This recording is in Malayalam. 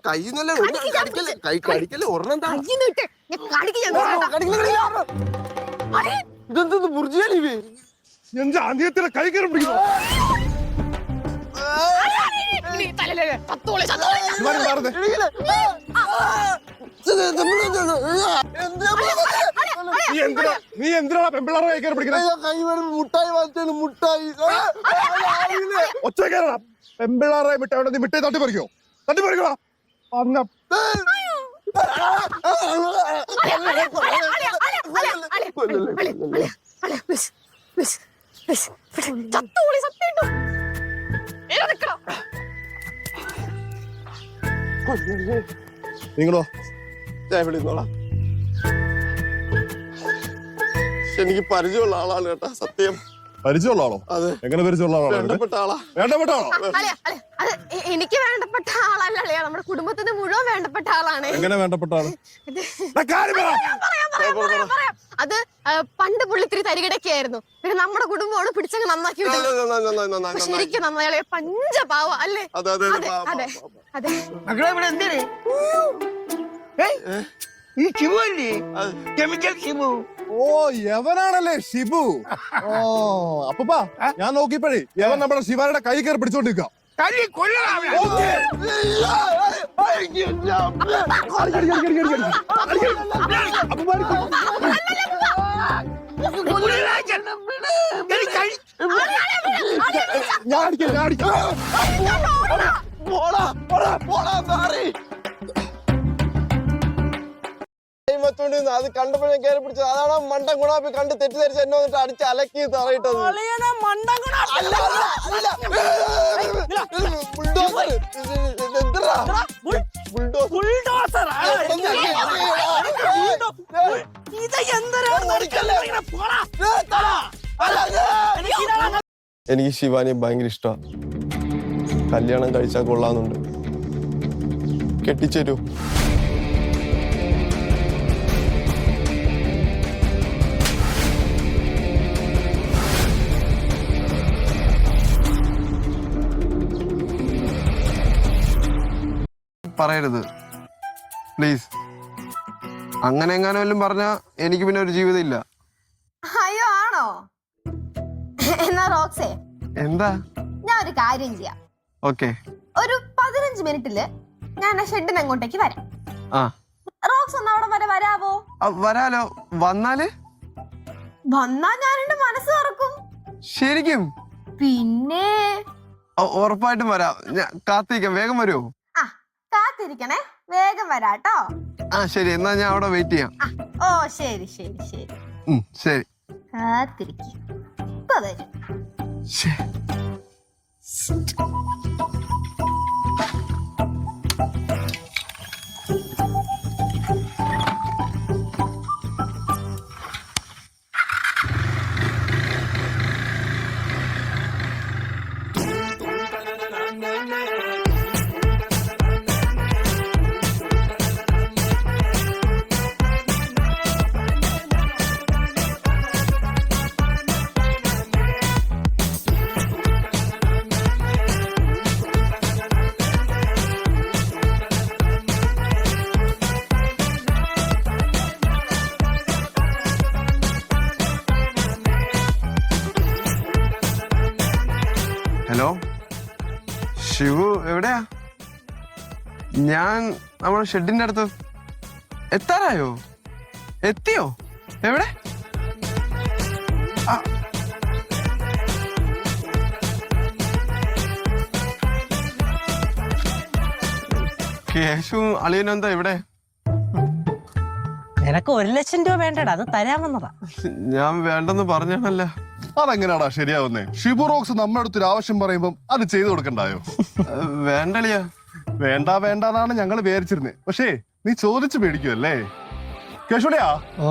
കൈന്നല്ലേ കടിക്കല്ലേ ഒരെണ്ണം ഇതെന്ത് ബുർജിയാണി എന്റെ ആദ്യത്തിലെ കൈ കയറി പിടിക്കുന്നു. നീ എന്തിനാണ് പെമ്പിള്ളാറെ കൈ കയറി പിടിക്കുന്നത്? മുട്ടായി വാങ്ങിച്ചാണ് മുട്ടായി. ഒച്ച കയറ പെമ്പിള്ളാറെ മിഠായി നീ മിഠായി തട്ടിപ്പറിക്കോ? തട്ടിപ്പറിക്കോടാ. നിങ്ങളോ ഞാൻ വിളിന്നോളാം. എനിക്ക് പരിചയമുള്ള ആളാണ് കേട്ടാ. സത്യം പരിചയമുള്ള ആളോ? അതെ. എങ്ങനെ പരിചയമുള്ള ആളാണ്? വേണ്ടപ്പെട്ട ആളാ. വേണ്ടപ്പെട്ട ആളോ? എനിക്ക് വേണ്ടപ്പെട്ട ആളല്ല, നമ്മുടെ കുടുംബത്തിന് മുഴുവൻ വേണ്ടപ്പെട്ട ആളാണ്. എങ്ങനെ വേണ്ടപ്പെട്ട ആള്? അത് പണ്ട് പുള്ളിത്തിരി തരികിടൊക്കെ ആയിരുന്നു. പിന്നെ നമ്മുടെ കുടുംബമാണ് പിടിച്ചങ്ങ് നന്നാക്കി വിട്ടത്. ശരിക്കും നന്നായി പഞ്ചപാവ അല്ലേ? അതെ. ഈ ഷിബു അല്ലേ? കെമിക്കൽ ഷിബു. ഓ യവനാണല്ലേ ഷിബു. ഓ അപ്പപ്പാ ഞാൻ നോക്കിയപ്പോഴേ യവൻ നമ്മുടെ ശിവാനയുടെ കൈ കയറി പിടിച്ചോണ്ടിരിക്കാം. അത് കണ്ടപ്പോഴേ കയറി പിടിച്ചത്. അതാണ് മണ്ടൻ ഗുണാപ്പി കണ്ട് തെറ്റിദ്ധരിച്ച് എന്നെ വന്നിട്ട് അടിച്ച് അലക്കി തറയിട്ടത്. എനിക്ക് ശിവാനിയെ ഭയങ്കര ഇഷ്ടമാണ്. കല്യാണം കഴിച്ചാൽ കൊള്ളാന്നുണ്ട്. കെട്ടിച്ചേരൂ. പറയരുത് പ്ലീസ്. അങ്ങനെ എങ്ങാനും വല്ലതും പറഞ്ഞാ എനിക്ക് പിന്നെ ഒരു ജീവിതം ഇല്ല. അയ്യോ ആണോ? എന്നാ റോക്സേ എന്താ? ഞാൻ ഒരു കാര്യം ചെയ്യാം. ഓക്കെ. ഒരു 15 മിനിറ്റില് ഞാൻ ഷെഡിന് അങ്ങോട്ടേക്ക് വരാം. റോക്സ് ഒന്ന് അവിടെ വരെ വരാവോ? വരാലോ. വന്നാല് ഞാൻ എന്റെ മനസ്സ് തുറക്കും. ശരിക്കും? പിന്നെ ഉറപ്പായിട്ടും വരാം. ഞാൻ കാത്തിരിക്കാം. വേഗം വരുമോ? കാത്തിരിക്കണേ, വേഗം വരാട്ടോ. ശരി, എന്നാ ഞാൻ അവിടെ വെയിറ്റ് ചെയ്യാം. ഓ ശരി. ശരി, കാത്തിരിക്കും. ഇപ്പൊ വരും. ഹലോ ശിവു, എവിടെയാ? ഞാൻ നമ്മുടെ ഷെഡിന്റെ അടുത്ത്. എത്താറായോ? എത്തിയോ? എവിടെ? കേശു അളിയനും എന്താ ഇവിടെ? നിനക്ക് 1 ലക്ഷം രൂപ വേണ്ടടാ, അത് തരാമെന്നതാ. ഞാൻ വേണ്ടെന്ന് പറഞ്ഞാണല്ല. അതെങ്ങനെയാടാ ശരിയാവുന്നേ? ഷിബു റോക്സ് നമ്മുടെ അടുത്തൊരു ആവശ്യം പറയുമ്പം അത് ചെയ്തു കൊടുക്കണ്ടായോ? വേണ്ടളിയാ. വേണ്ടാന്നാണ് ഞങ്ങൾ വിചാരിച്ചിരുന്നത്. പക്ഷേ നീ ചോദിച്ചു മേടിക്കുമല്ലേ കേശുളിയാ? ഓ